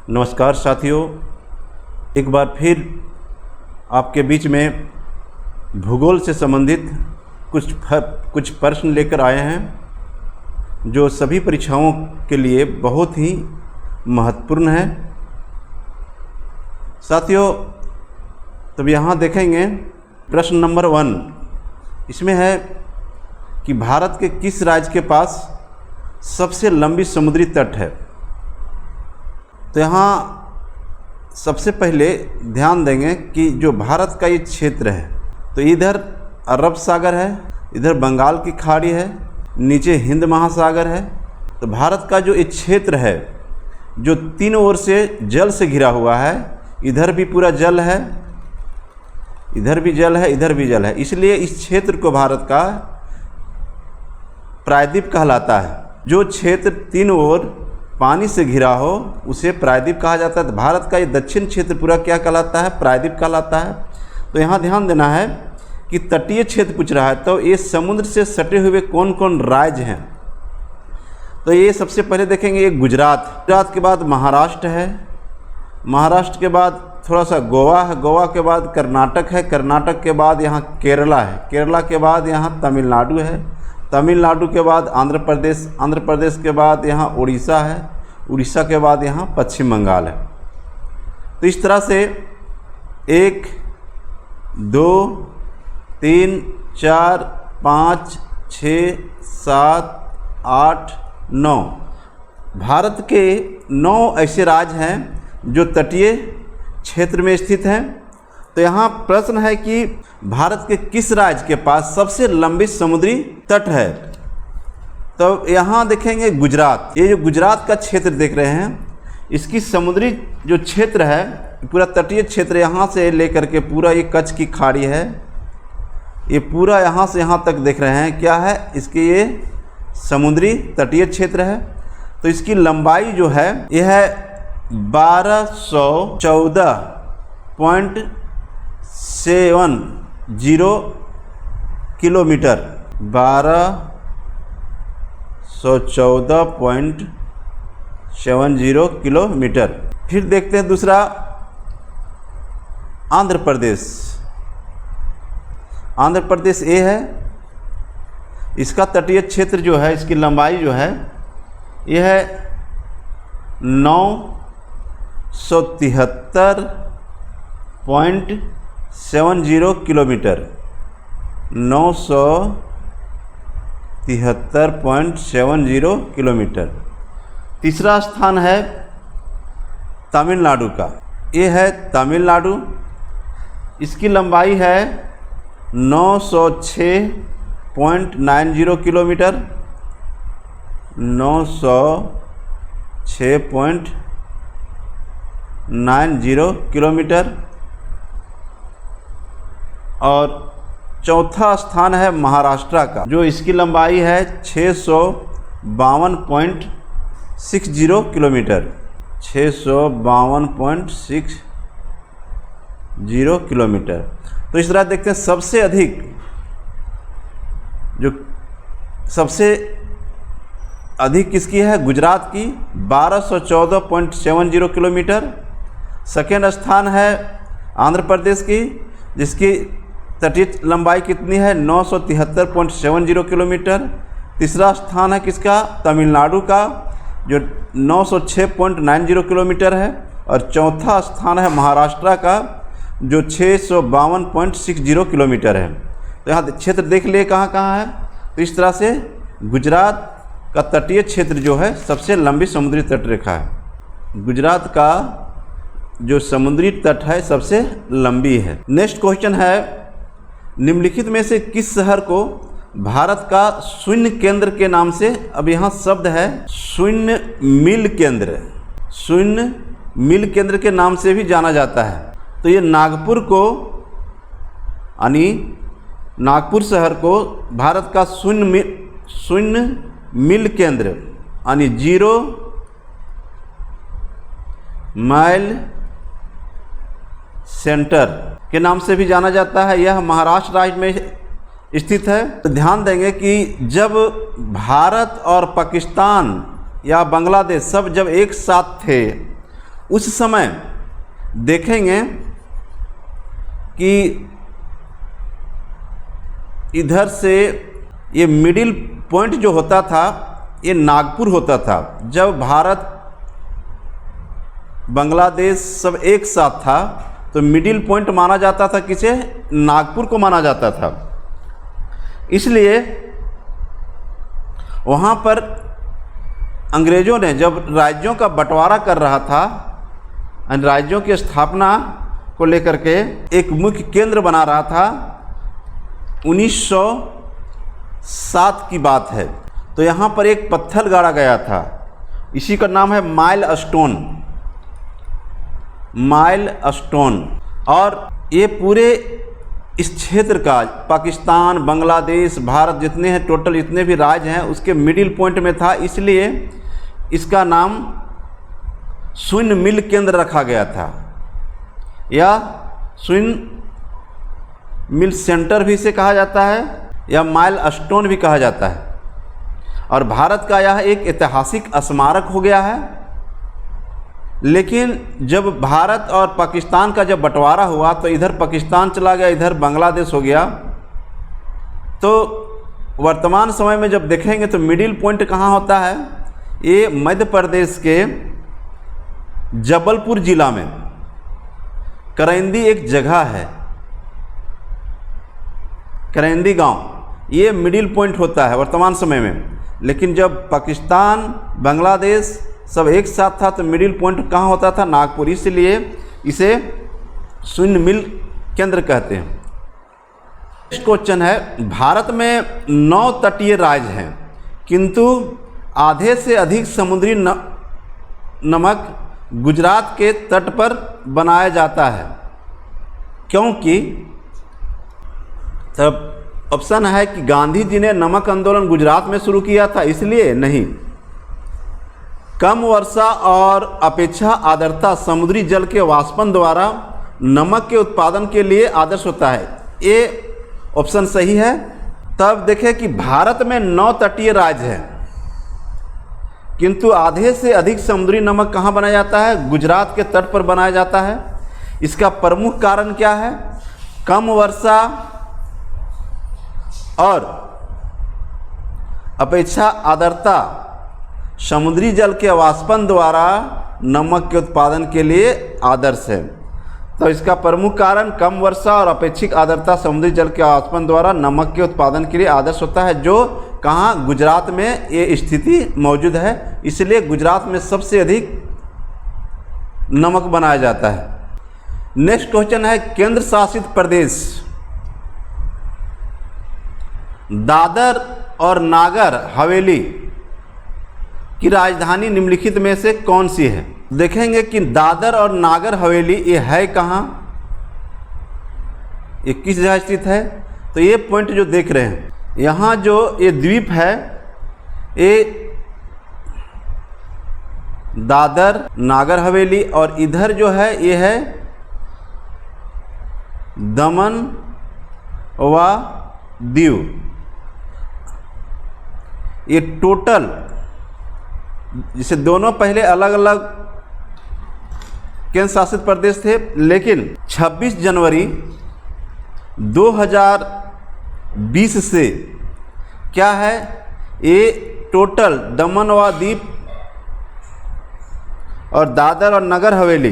नमस्कार साथियों, एक बार फिर आपके बीच में भूगोल से संबंधित कुछ प्रश्न लेकर आए हैं जो सभी परीक्षाओं के लिए बहुत ही महत्वपूर्ण है। साथियों, तब यहाँ देखेंगे प्रश्न नंबर 1, इसमें है कि भारत के किस राज्य के पास सबसे लंबी समुद्री तट है। तो यहाँ सबसे पहले ध्यान देंगे कि जो भारत का ये क्षेत्र है, तो इधर अरब सागर है, इधर बंगाल की खाड़ी है, नीचे हिंद महासागर है। तो भारत का जो ये क्षेत्र है जो तीनों ओर से जल से घिरा हुआ है, इधर भी पूरा जल है, इधर भी जल है, इधर भी जल है, इसलिए इस क्षेत्र को भारत का प्रायद्वीप कहलाता है। जो क्षेत्र तीनों ओर पानी से घिरा हो उसे प्रायद्वीप कहा जाता है। तो भारत का ये दक्षिण क्षेत्र पूरा क्या कहलाता है? प्रायद्वीप कहलाता है। तो यहाँ ध्यान देना है कि तटीय क्षेत्र पूछ रहा है, तो ये समुद्र से सटे हुए कौन कौन राज्य हैं। तो ये सबसे पहले देखेंगे, ये गुजरात के बाद महाराष्ट्र है, महाराष्ट्र के बाद थोड़ा सा गोवा है, गोवा के बाद कर्नाटक है, कर्नाटक के बाद यहाँ केरला है, केरला के बाद यहाँ तमिलनाडु है, तमिलनाडु के बाद आंध्र प्रदेश, आंध्र प्रदेश के बाद यहाँ उड़ीसा है, उड़ीसा के बाद यहाँ पश्चिम बंगाल है। तो इस तरह से 1, 2, 3, 4, 5, 6, 7, 8, 9 भारत के 9 ऐसे राज्य हैं जो तटीय क्षेत्र में स्थित हैं। तो यहाँ प्रश्न है कि भारत के किस राज्य के पास सबसे लंबी समुद्री तट है। तो यहाँ देखेंगे गुजरात, ये जो गुजरात का क्षेत्र देख रहे हैं, इसकी समुद्री जो क्षेत्र है, पूरा तटीय क्षेत्र यहाँ से लेकर के पूरा ये कच्छ की खाड़ी है, ये पूरा यहाँ से यहाँ तक देख रहे हैं, क्या है इसकी, ये समुद्री तटीय क्षेत्र है। तो इसकी लंबाई जो है यह है 1214.70 किलोमीटर, 1214.70 किलोमीटर। फिर देखते हैं दूसरा, आंध्र प्रदेश। आंध्र प्रदेश ये है, इसका तटीय क्षेत्र जो है, इसकी लंबाई जो है यह है 973.70 किलोमीटर, 973.70 किलोमीटर। तीसरा स्थान है तमिलनाडु का, ये है तमिलनाडु, इसकी लंबाई है 906.90 किलोमीटर, 906.90 किलोमीटर। और चौथा स्थान है महाराष्ट्र का, जो इसकी लंबाई है 652.60 किलोमीटर, 652.60 किलोमीटर। तो इस तरह देखते हैं सबसे अधिक किसकी है? गुजरात की, 1214.70 किलोमीटर। सेकेंड स्थान है आंध्र प्रदेश की, जिसकी तटीय लंबाई कितनी है? 973.70 किलोमीटर। तीसरा स्थान है किसका? तमिलनाडु का, जो 906.90 किलोमीटर है। और चौथा स्थान है महाराष्ट्र का, जो 652.60 किलोमीटर है। तो यहाँ क्षेत्र देख लिए कहाँ कहाँ है। तो इस तरह से गुजरात का तटीय क्षेत्र जो है सबसे लंबी समुद्री तट रेखा है। गुजरात का जो समुद्री तट है सबसे लंबी है। नेक्स्ट क्वेश्चन है, निम्नलिखित में से किस शहर को भारत का शून्य केंद्र के नाम से, अब यहाँ शब्द है शून्य मिल केंद्र, शून्य मिल केंद्र के नाम से भी जाना जाता है। तो ये नागपुर को, यानी नागपुर शहर को भारत का शून्य मिल केंद्र, यानी 0 माइल सेंटर के नाम से भी जाना जाता है। यह महाराष्ट्र राज्य में स्थित है। तो ध्यान देंगे कि जब भारत और पाकिस्तान या बांग्लादेश सब जब एक साथ थे, उस समय देखेंगे कि इधर से ये मिडिल पॉइंट जो होता था ये नागपुर होता था। जब भारत बांग्लादेश सब एक साथ था तो मिडिल पॉइंट माना जाता था किसे? नागपुर को माना जाता था। इसलिए वहाँ पर अंग्रेज़ों ने जब राज्यों का बंटवारा कर रहा था, राज्यों की स्थापना को लेकर के एक मुख्य केंद्र बना रहा था, 1907 की बात है। तो यहाँ पर एक पत्थर गाड़ा गया था, इसी का नाम है माइलस्टोन। और ये पूरे इस क्षेत्र का पाकिस्तान, बांग्लादेश, भारत जितने हैं टोटल जितने भी राज्य हैं उसके मिडिल पॉइंट में था, इसलिए इसका नाम शून्य मिल केंद्र रखा गया था, या शून्य मिल सेंटर भी इसे कहा जाता है, या माइलस्टोन भी कहा जाता है। और भारत का यह एक ऐतिहासिक स्मारक हो गया है। लेकिन जब भारत और पाकिस्तान का जब बंटवारा हुआ तो इधर पाकिस्तान चला गया, इधर बांग्लादेश हो गया। तो वर्तमान समय में जब देखेंगे तो मिडिल पॉइंट कहाँ होता है? ये मध्य प्रदेश के जबलपुर जिला में करंदी एक जगह है, करंदी गांव, ये मिडिल पॉइंट होता है वर्तमान समय में। लेकिन जब पाकिस्तान, बांग्लादेश सब एक साथ था तो मिडिल पॉइंट कहाँ होता था? नागपुर। इसलिए इसे शून्य मिल केंद्र कहते हैं। नेक्स्ट क्वेश्चन है, भारत में 9 तटीय राज्य हैं किंतु आधे से अधिक समुद्री नमक गुजरात के तट पर बनाया जाता है, क्योंकि तब ऑप्शन है कि गांधी जी ने नमक आंदोलन गुजरात में शुरू किया था इसलिए, नहीं। कम वर्षा और अपेक्षा आर्द्रता समुद्री जल के वाष्पन द्वारा नमक के उत्पादन के लिए आदर्श होता है, ये ऑप्शन सही है। तब देखें कि भारत में 9 तटीय राज्य हैं किंतु आधे से अधिक समुद्री नमक कहाँ बनाया जाता है? गुजरात के तट पर बनाया जाता है। इसका प्रमुख कारण क्या है? कम वर्षा और अपेक्षा आर्द्रता समुद्री जल के वाष्पन द्वारा नमक के उत्पादन के लिए आदर्श है। तो इसका प्रमुख कारण कम वर्षा और अपेक्षित आर्द्रता समुद्री जल के वाष्पन द्वारा नमक के उत्पादन के लिए आदर्श होता है, जो कहाँ? गुजरात में ये स्थिति मौजूद है। इसलिए गुजरात में सबसे अधिक नमक बनाया जाता है। नेक्स्ट क्वेश्चन है, केंद्र शासित प्रदेश दादर और नागर हवेली की राजधानी निम्नलिखित में से कौन सी है? देखेंगे कि दादर और नागर हवेली ये है कहाँ, ये किस जगह स्थित है? तो ये पॉइंट जो देख रहे हैं, यहाँ जो ये द्वीप है ये दादर नागर हवेली, और इधर जो है ये है दमन व दीव। ये टोटल जिसे दोनों पहले अलग अलग केंद्र शासित प्रदेश थे, लेकिन 26 जनवरी 2020 से क्या है, ये टोटल दमन व दीव और दादर और नगर हवेली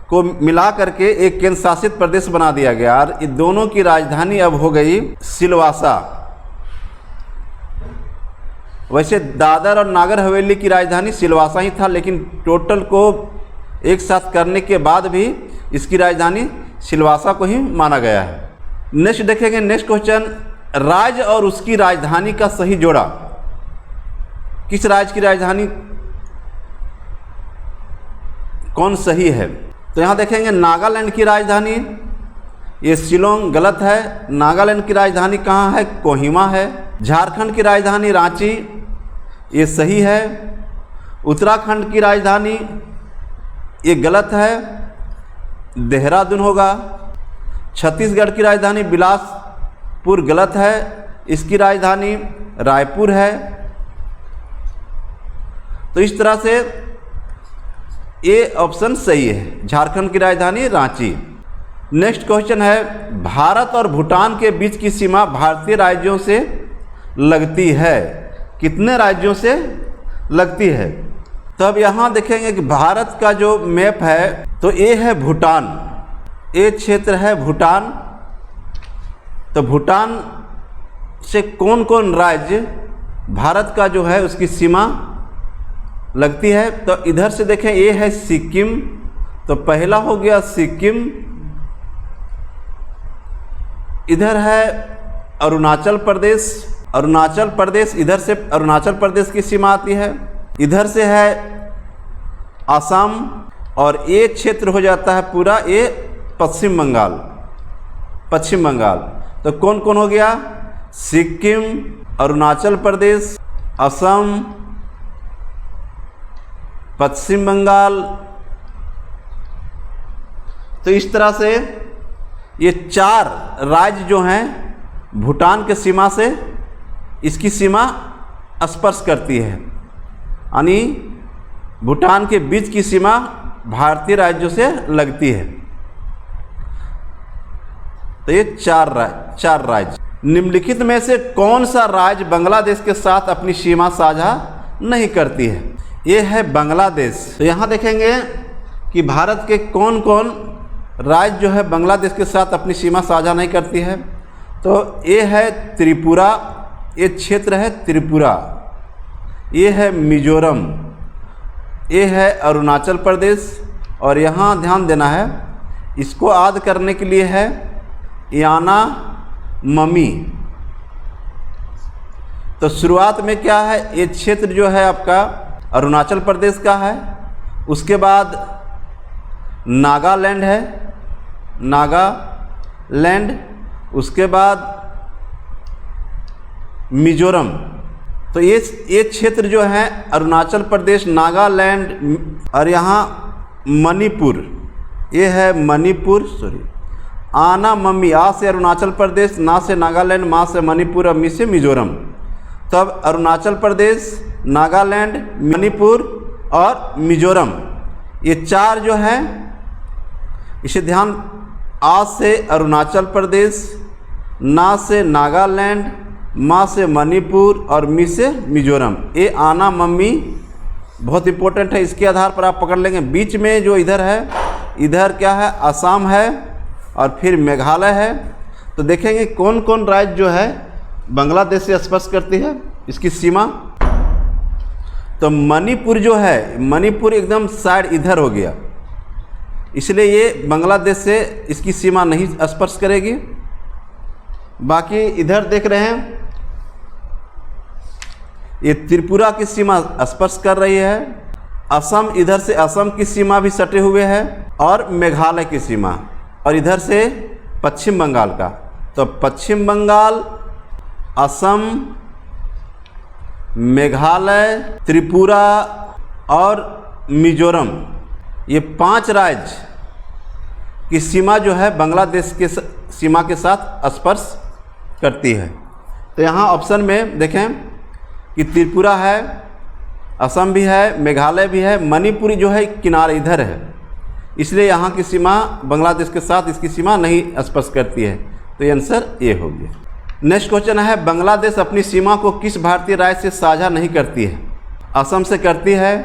को मिला करके एक केंद्र शासित प्रदेश बना दिया गया। और इन दोनों की राजधानी अब हो गई सिलवासा। वैसे दादर और नागर हवेली की राजधानी सिलवासा ही था, लेकिन टोटल को एक साथ करने के बाद भी इसकी राजधानी सिलवासा को ही माना गया है। नेक्स्ट देखेंगे, नेक्स्ट क्वेश्चन, राज्य और उसकी राजधानी का सही जोड़ा। किस राज्य की राजधानी कौन सही है? तो यहाँ देखेंगे नागालैंड की राजधानी, ये शिलोंग गलत है। नागालैंड की राजधानी कहाँ है? कोहिमा है। झारखंड की राजधानी रांची, ये सही है। उत्तराखंड की राजधानी ये गलत है, देहरादून होगा। छत्तीसगढ़ की राजधानी बिलासपुर गलत है, इसकी राजधानी रायपुर है। तो इस तरह से ए ऑप्शन सही है, झारखंड की राजधानी रांची। नेक्स्ट क्वेश्चन है, भारत और भूटान के बीच की सीमा भारतीय राज्यों से लगती है, कितने राज्यों से लगती है? तो अब यहाँ देखेंगे कि भारत का जो मैप है तो ए है भूटान, ए क्षेत्र है भूटान। तो भूटान से कौन कौन राज्य भारत का जो है उसकी सीमा लगती है? तो इधर से देखें, ए है सिक्किम, तो पहला हो गया सिक्किम। इधर है अरुणाचल प्रदेश, अरुणाचल प्रदेश, इधर से अरुणाचल प्रदेश की सीमा आती है। इधर से है असम, और ये क्षेत्र हो जाता है पूरा ये पश्चिम बंगाल, पश्चिम बंगाल। तो कौन कौन हो गया? सिक्किम, अरुणाचल प्रदेश, असम, पश्चिम बंगाल। तो इस तरह से ये 4 राज्य जो हैं भूटान के सीमा से इसकी सीमा स्पर्श करती है, यानी भूटान के बीच की सीमा भारतीय राज्यों से लगती है। तो ये 4 राज्य। निम्नलिखित में से कौन सा राज्य बांग्लादेश के साथ अपनी सीमा साझा नहीं करती है? ये है बांग्लादेश। तो यहाँ देखेंगे कि भारत के कौन कौन राज्य जो है बांग्लादेश के साथ अपनी सीमा साझा नहीं करती है। तो ये है त्रिपुरा, ये क्षेत्र है त्रिपुरा। ये है मिजोरम, ये है अरुणाचल प्रदेश। और यहाँ ध्यान देना है, इसको याद करने के लिए है याना ममी। तो शुरुआत में क्या है, ये क्षेत्र जो है आपका अरुणाचल प्रदेश का है। उसके बाद नागालैंड है, नागालैंड। उसके बाद मिजोरम। तो ये क्षेत्र जो है अरुणाचल प्रदेश, नागालैंड और यहाँ मणिपुर, ये है मणिपुर, आना मम्मी, आ से अरुणाचल प्रदेश, ना से नागालैंड, मा से मणिपुर और मी से मिजोरम। तब अरुणाचल प्रदेश, नागालैंड, मणिपुर और मिजोरम, ये 4 जो है इसे ध्यान, आ से अरुणाचल प्रदेश, ना से नागालैंड, मा से मणिपुर और मी से मिजोरम। ये आना मम्मी बहुत इंपॉर्टेंट है, इसके आधार पर आप पकड़ लेंगे। बीच में जो इधर है, इधर क्या है, असम है और फिर मेघालय है। तो देखेंगे कौन कौन राज्य जो है बांग्लादेश से स्पर्श करती है इसकी सीमा। तो मणिपुर जो है, मणिपुर एकदम साइड इधर हो गया, इसलिए ये बांग्लादेश से इसकी सीमा नहीं स्पर्श करेगी। बाकी इधर देख रहे हैं, ये त्रिपुरा की सीमा स्पर्श कर रही है। असम, इधर से असम की सीमा भी सटे हुए है और मेघालय की सीमा, और इधर से पश्चिम बंगाल का। तो पश्चिम बंगाल, असम, मेघालय, त्रिपुरा और मिजोरम, ये 5 राज्य की सीमा जो है बांग्लादेश के सीमा के साथ स्पर्श करती है। तो यहाँ ऑप्शन में देखें कि त्रिपुरा है, असम भी है, मेघालय भी है, मणिपुर जो है किनारे इधर है, इसलिए यहाँ की सीमा बांग्लादेश के साथ इसकी सीमा नहीं स्पर्श करती है। तो ये आंसर ए हो गया। नेक्स्ट क्वेश्चन है, बांग्लादेश अपनी सीमा को किस भारतीय राज्य से साझा नहीं करती है? असम से करती है,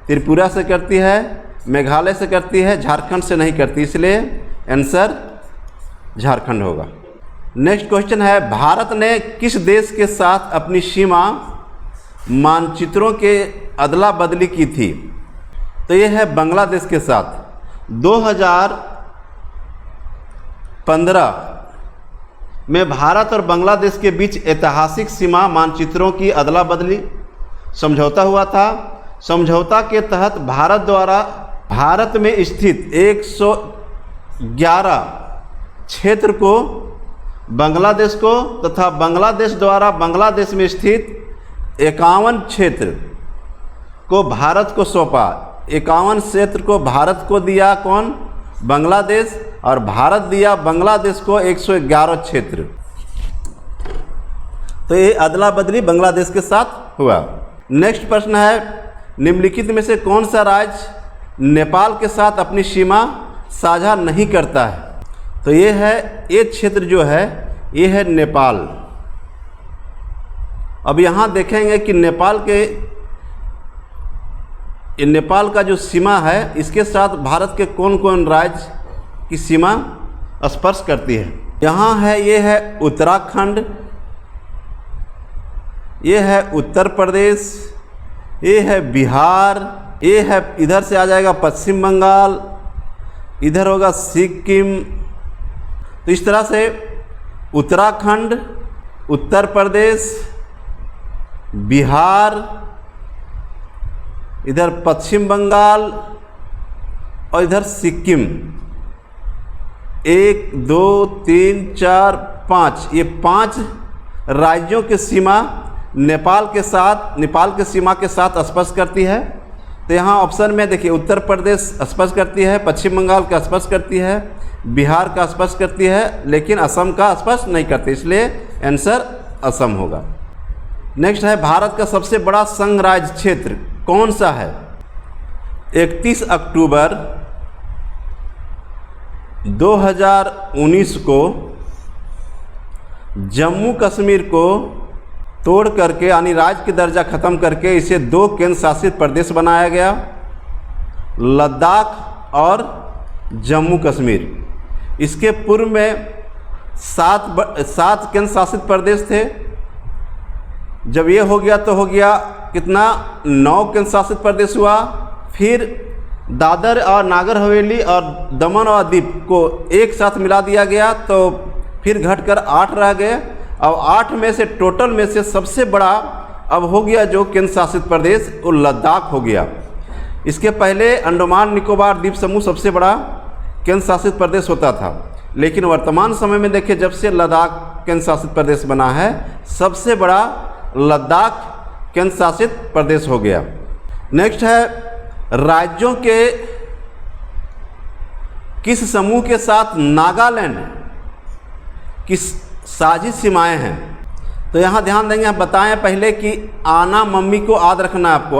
त्रिपुरा से करती है, मेघालय से करती है, झारखंड से नहीं करती, इसलिए आंसर झारखंड होगा। नेक्स्ट क्वेश्चन है, भारत ने किस देश के साथ अपनी सीमा मानचित्रों के अदला बदली की थी? तो ये है बांग्लादेश के साथ। 2015 में भारत और बांग्लादेश के बीच ऐतिहासिक सीमा मानचित्रों की अदला बदली समझौता हुआ था। समझौता के तहत भारत द्वारा भारत में स्थित 111 क्षेत्र को बांग्लादेश को तथा बांग्लादेश द्वारा बांग्लादेश में स्थित 51 क्षेत्र को भारत को सौंपा। 51 क्षेत्र को भारत को दिया कौन? बांग्लादेश, और भारत दिया बांग्लादेश को 111 क्षेत्र। तो ये अदला बदली बांग्लादेश के साथ हुआ। नेक्स्ट प्रश्न है, निम्नलिखित में से कौन सा राज्य नेपाल के साथ अपनी सीमा साझा नहीं करता है। तो ये है, ये क्षेत्र जो है ये है नेपाल। अब यहाँ देखेंगे कि नेपाल का जो सीमा है इसके साथ भारत के कौन कौन राज्य की सीमा स्पर्श करती है। यहाँ है, ये है उत्तराखंड, ये है उत्तर प्रदेश, ये है बिहार, ये है, इधर से आ जाएगा पश्चिम बंगाल, इधर होगा सिक्किम। तो इस तरह से उत्तराखंड, उत्तर प्रदेश, बिहार, इधर पश्चिम बंगाल और इधर सिक्किम, 1 2 3 4 5, ये 5 राज्यों की सीमा नेपाल के सीमा के साथ स्पर्श करती है। तो यहाँ ऑप्शन में देखिए, उत्तर प्रदेश स्पर्श करती है, पश्चिम बंगाल का स्पर्श करती है, बिहार का स्पर्श करती है, लेकिन असम का स्पर्श नहीं करती, इसलिए आंसर असम होगा। नेक्स्ट है, भारत का सबसे बड़ा संघ राज्य क्षेत्र कौन सा है। 31 अक्टूबर 2019 को जम्मू कश्मीर को तोड़ करके, यानी राज्य की दर्जा खत्म करके इसे 2 केंद्र शासित प्रदेश बनाया गया, लद्दाख और जम्मू कश्मीर। इसके पूर्व में 7 केंद्र शासित प्रदेश थे। जब ये हो गया तो हो गया कितना, 9 केंद्र शासित प्रदेश हुआ। फिर दादर और नागर हवेली और दमन और दीव को एक साथ मिला दिया गया, तो फिर घटकर 8 रह गए। अब 8 में से टोटल में से सबसे बड़ा अब हो गया जो केंद्र शासित प्रदेश, वो लद्दाख हो गया। इसके पहले अंडमान निकोबार द्वीप समूह सबसे बड़ा केंद्र शासित प्रदेश होता था, लेकिन वर्तमान समय में देखिए जब से लद्दाख केंद्र शासित प्रदेश बना है, सबसे बड़ा लद्दाख केंद्र शासित प्रदेश हो गया। नेक्स्ट है, राज्यों के किस समूह के साथ नागालैंड की साझी सीमाएं हैं। तो यहाँ ध्यान देंगे, हम बताएं पहले कि आना मम्मी को याद रखना है आपको।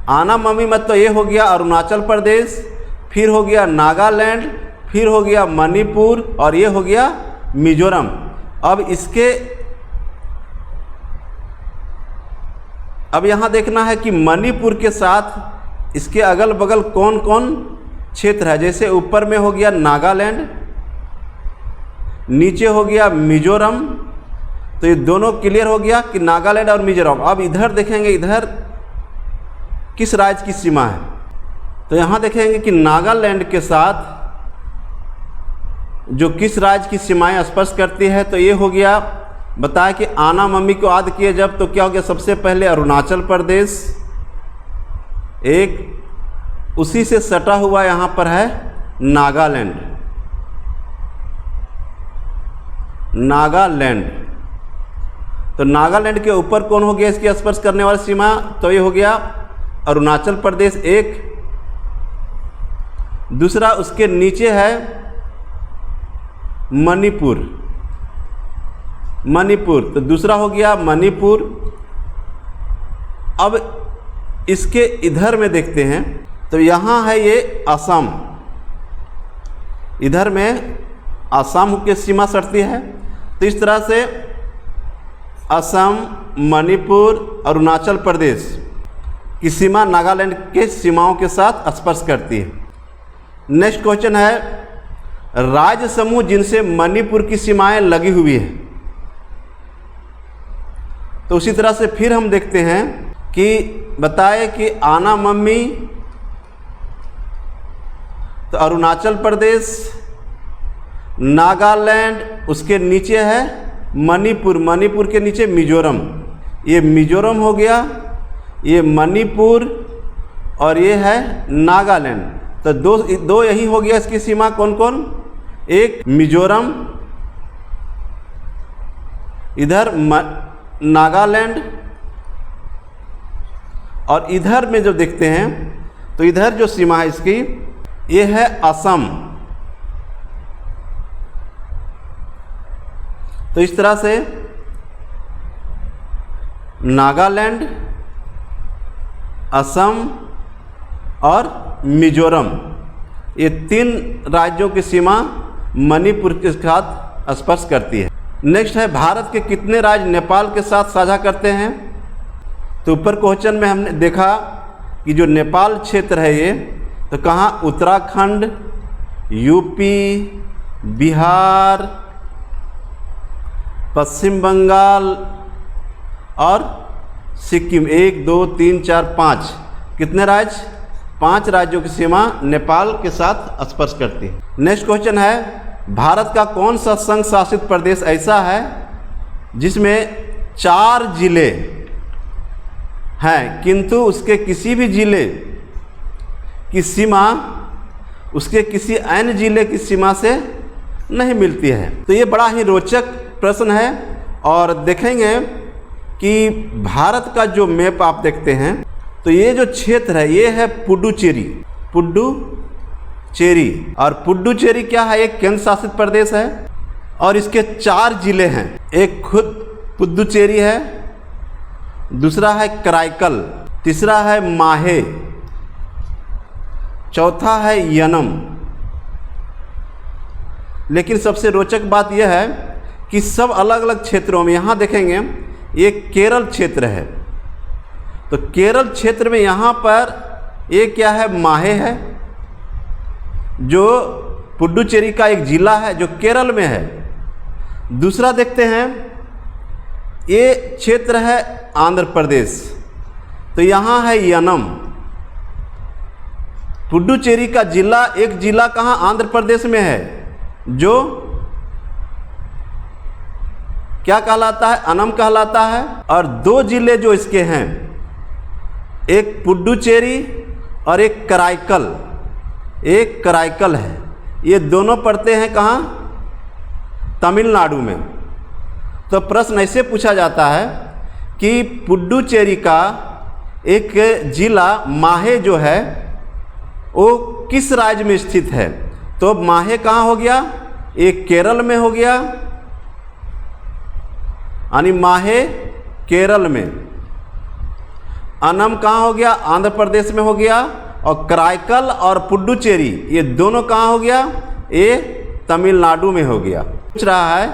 आना मम्मी मत, तो ये हो गया अरुणाचल प्रदेश, फिर हो गया नागालैंड, फिर हो गया मणिपुर और ये हो गया मिजोरम। अब यहाँ देखना है कि मणिपुर के साथ इसके अगल बगल कौन कौन क्षेत्र है। जैसे ऊपर में हो गया नागालैंड, नीचे हो गया मिजोरम, तो ये दोनों क्लियर हो गया कि नागालैंड और मिजोरम। अब इधर देखेंगे, इधर किस राज्य की सीमा है। तो यहाँ देखेंगे कि नागालैंड के साथ जो किस राज्य की सीमाएं स्पर्श करती है, तो ये हो गया, बताया कि आना मम्मी को याद किए जब, तो क्या हो गया, सबसे पहले अरुणाचल प्रदेश एक, उसी से सटा हुआ यहाँ पर है नागालैंड। तो नागालैंड के ऊपर कौन हो गया इसकी स्पर्श करने वाली सीमा, तो ये हो गया अरुणाचल प्रदेश एक। दूसरा उसके नीचे है मणिपुर, तो दूसरा हो गया मणिपुर। अब इसके इधर में देखते हैं, तो यहाँ है ये असम, इधर में असम की सीमा सटती है। तो इस तरह से असम, मणिपुर, अरुणाचल प्रदेश की सीमा नागालैंड के सीमाओं के साथ स्पर्श करती है। नेक्स्ट क्वेश्चन है, राज्य समूह जिनसे मणिपुर की सीमाएं लगी हुई है। तो उसी तरह से फिर हम देखते हैं कि बताए कि आना मम्मी, तो अरुणाचल प्रदेश, नागालैंड, उसके नीचे है मणिपुर के नीचे मिजोरम, ये मिजोरम हो गया, ये मणिपुर और ये है नागालैंड। तो दो यही हो गया इसकी सीमा, कौन कौन, एक मिजोरम, इधर नागालैंड, और इधर में जो देखते हैं तो इधर जो सीमा है इसकी, ये है असम। तो इस तरह से नागालैंड, असम और मिजोरम, ये 3 राज्यों की सीमा मणिपुर के साथ स्पर्श करती है। नेक्स्ट है, भारत के कितने राज्य नेपाल के साथ साझा करते हैं? तो ऊपर क्वेश्चन में हमने देखा कि जो नेपाल क्षेत्र है ये, तो कहाँ, उत्तराखंड, यूपी, बिहार, पश्चिम बंगाल और सिक्किम। 1 2 3 4 5, कितने राज्य? 5 राज्यों की सीमा नेपाल के साथ स्पर्श करती है। नेक्स्ट क्वेश्चन है, भारत का कौन सा संघ शासित प्रदेश ऐसा है जिसमें 4 जिले हैं किंतु उसके किसी भी जिले की सीमा उसके किसी अन्य जिले की सीमा से नहीं मिलती है? तो ये बड़ा ही रोचक प्रश्न है। और देखेंगे कि भारत का जो मैप आप देखते हैं, तो ये जो क्षेत्र है ये है पुडुचेरी, पुडुचेरी। और पुडुचेरी क्या है? एक केंद्र शासित प्रदेश है और इसके 4 जिले हैं। एक खुद पुडुचेरी है, दूसरा है कराईकल, तीसरा है माहे, चौथा है यनम। लेकिन सबसे रोचक बात यह है कि सब अलग अलग क्षेत्रों में, यहाँ देखेंगे ये केरल क्षेत्र है, तो केरल क्षेत्र में यहाँ पर ये क्या है? माहे है, जो पुडुचेरी का एक जिला है जो केरल में है। दूसरा देखते हैं, ये क्षेत्र है आंध्र प्रदेश, तो यहाँ है यनम। पुडुचेरी का जिला, एक जिला कहाँ? आंध्र प्रदेश में है, जो क्या कहलाता है? अनम कहलाता है। और 2 जिले जो इसके हैं, एक पुडुचेरी और एक कराईकल, एक कराईकल है। ये दोनों पड़ते हैं कहाँ? तमिलनाडु में। तो प्रश्न ऐसे पूछा जाता है कि पुडुचेरी का एक जिला माहे जो है वो किस राज्य में स्थित है? तो माहे कहाँ हो गया? एक केरल में हो गया, यानी माहे केरल में। अनम कहाँ हो गया? आंध्र प्रदेश में हो गया। और कराईकल और पुडुचेरी ये दोनों कहाँ हो गया? ये तमिलनाडु में हो गया। पूछ रहा है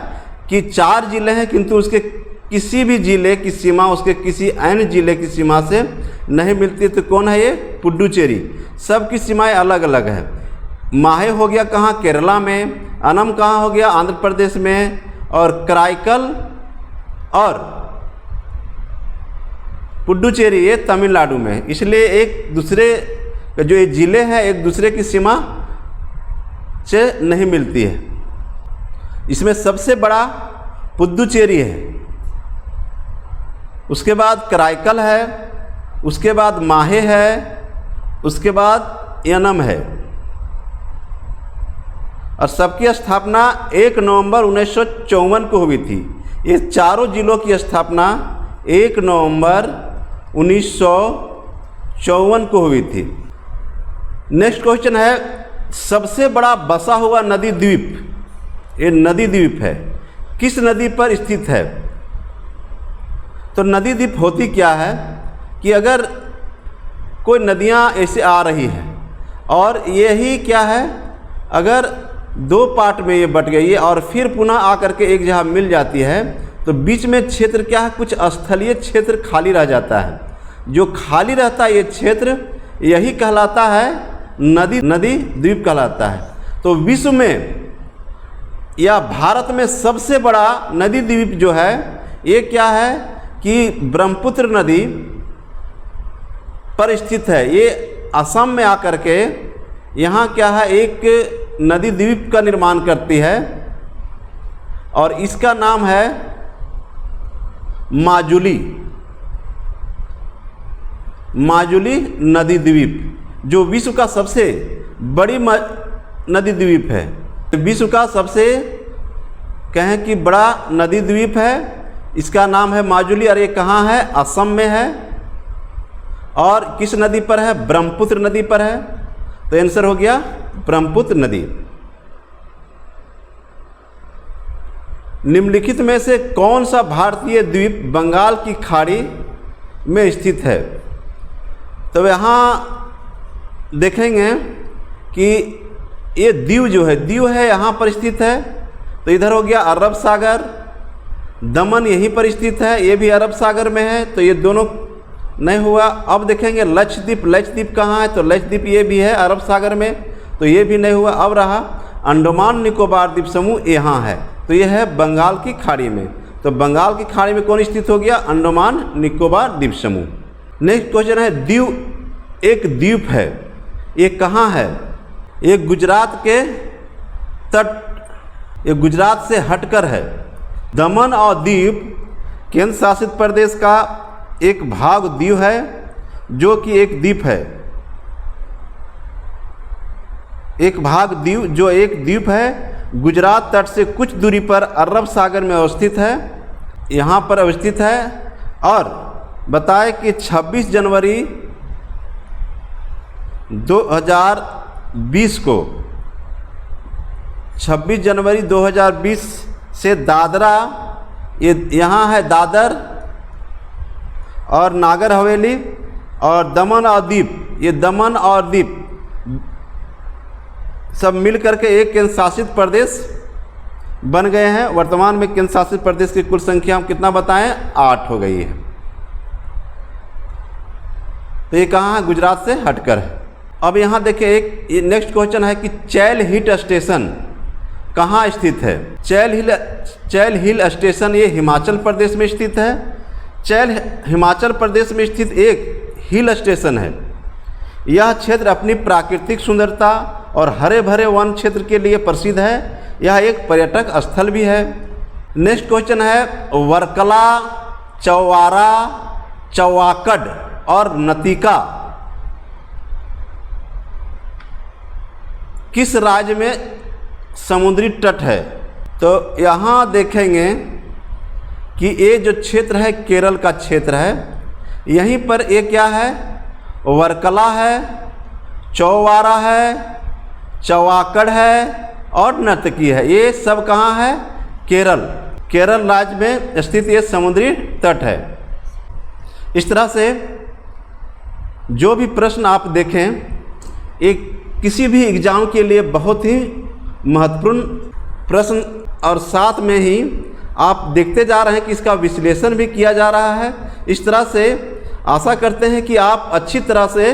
कि 4 जिले हैं किंतु उसके किसी भी जिले की सीमा उसके किसी अन्य जिले की सीमा से नहीं मिलती, तो कौन है ये? पुडुचेरी। सबकी सीमाएं अलग अलग है। माहे हो गया कहाँ? केरला में। अनम कहाँ हो गया? आंध्र प्रदेश में। और कराईकल और पुडुचेरी ये तमिलनाडु में। इसलिए एक दूसरे जो ये जिले हैं एक दूसरे की सीमा से नहीं मिलती है। इसमें सबसे बड़ा पुडुचेरी है, उसके बाद कराईकल है, उसके बाद माहे है, उसके बाद यनम है। और सबकी स्थापना 1 नवंबर 1954 को हुई थी। ये चारों जिलों की स्थापना 1 नवंबर 1954 को हुई थी। नेक्स्ट क्वेश्चन है, सबसे बड़ा बसा हुआ नदी द्वीप, ये नदी द्वीप है, किस नदी पर स्थित है? तो नदी द्वीप होती क्या है कि अगर कोई नदियाँ ऐसे आ रही हैं और यही क्या है, अगर 2 पार्ट में ये बट गई है और फिर पुनः आकर के एक जगह मिल जाती है, तो बीच में क्षेत्र क्या है? कुछ स्थलीय क्षेत्र खाली रह जाता है। जो खाली रहता है ये क्षेत्र, यही कहलाता है नदी द्वीप कहलाता है। तो विश्व में या भारत में सबसे बड़ा नदी द्वीप जो है ये क्या है कि ब्रह्मपुत्र नदी पर स्थित है। ये असम में आकर के यहाँ क्या है, एक नदी द्वीप का निर्माण करती है और इसका नाम है माजुली नदी द्वीप, जो विश्व का सबसे बड़ी नदी द्वीप है। विश्व का सबसे कहें कि बड़ा नदी द्वीप है, इसका नाम है माजुली। और ये कहाँ है? असम में है। और किस नदी पर है? ब्रह्मपुत्र नदी पर है। तो आंसर हो गया ब्रह्मपुत्र नदी। निम्नलिखित में से कौन सा भारतीय द्वीप बंगाल की खाड़ी में स्थित है? तो यहाँ देखेंगे कि ये दीव जो है, दीव है यहाँ पर स्थित है, तो इधर हो गया अरब सागर। दमन यहीं पर स्थित है, ये भी अरब सागर में है, तो ये दोनों नहीं हुआ। अब देखेंगे लक्षद्वीप, लक्षद्वीप कहाँ है, तो लक्षद्वीप ये भी है अरब सागर में, तो ये भी नहीं हुआ। अब रहा अंडमान निकोबार द्वीप समूह, यहाँ है, तो ये है बंगाल की खाड़ी में। तो बंगाल की खाड़ी में कौन स्थित हो गया, अंडमान निकोबार द्वीप समूह। नेक्स्ट क्वेश्चन है दीव, एक द्वीप है, ये कहाँ है, ये गुजरात के तट, ये गुजरात से हटकर है। दमन और दीव केंद्र शासित प्रदेश का एक भाग दीव है, जो कि एक द्वीप है, एक भाग दीव जो एक द्वीप है, गुजरात तट से कुछ दूरी पर अरब सागर में अवस्थित है, यहाँ पर अवस्थित है। और बताए कि 26 जनवरी 2020 को, 26 जनवरी 2020 से दादरा, ये यहाँ है दादर और नागर हवेली, और दमन और दीव, ये दमन और दीव सब मिल करके एक केंद्र शासित प्रदेश बन गए हैं। वर्तमान में केंद्र शासित प्रदेश की कुल संख्या हम कितना बताएं, 8 हो गई है। तो ये कहाँ है, गुजरात से हटकर है। अब यहाँ देखिए एक नेक्स्ट क्वेश्चन है कि चैल हिल स्टेशन कहाँ स्थित है। चैल हिल स्टेशन ये हिमाचल प्रदेश में स्थित है। चैल हिमाचल प्रदेश में स्थित एक हिल स्टेशन है। यह क्षेत्र अपनी प्राकृतिक सुंदरता और हरे भरे वन क्षेत्र के लिए प्रसिद्ध है। यह एक पर्यटक स्थल भी है। नेक्स्ट क्वेश्चन है वर्कला, चौवारा, चौवाकड़ और नतिका किस राज्य में समुद्री तट है। तो यहाँ देखेंगे कि ये जो क्षेत्र है केरल का क्षेत्र है। यहीं पर ये क्या है, वर्कला है, चौवारा है, चौवाकड़ है और नर्तकी है। ये सब कहाँ है, केरल राज्य में स्थित ये समुद्री तट है। इस तरह से जो भी प्रश्न आप देखें, एक किसी भी एग्ज़ाम के लिए बहुत ही महत्वपूर्ण प्रश्न, और साथ में ही आप देखते जा रहे हैं कि इसका विश्लेषण भी किया जा रहा है। इस तरह से आशा करते हैं कि आप अच्छी तरह से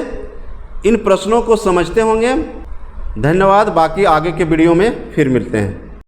इन प्रश्नों को समझते होंगे। धन्यवाद। बाकी आगे के वीडियो में फिर मिलते हैं।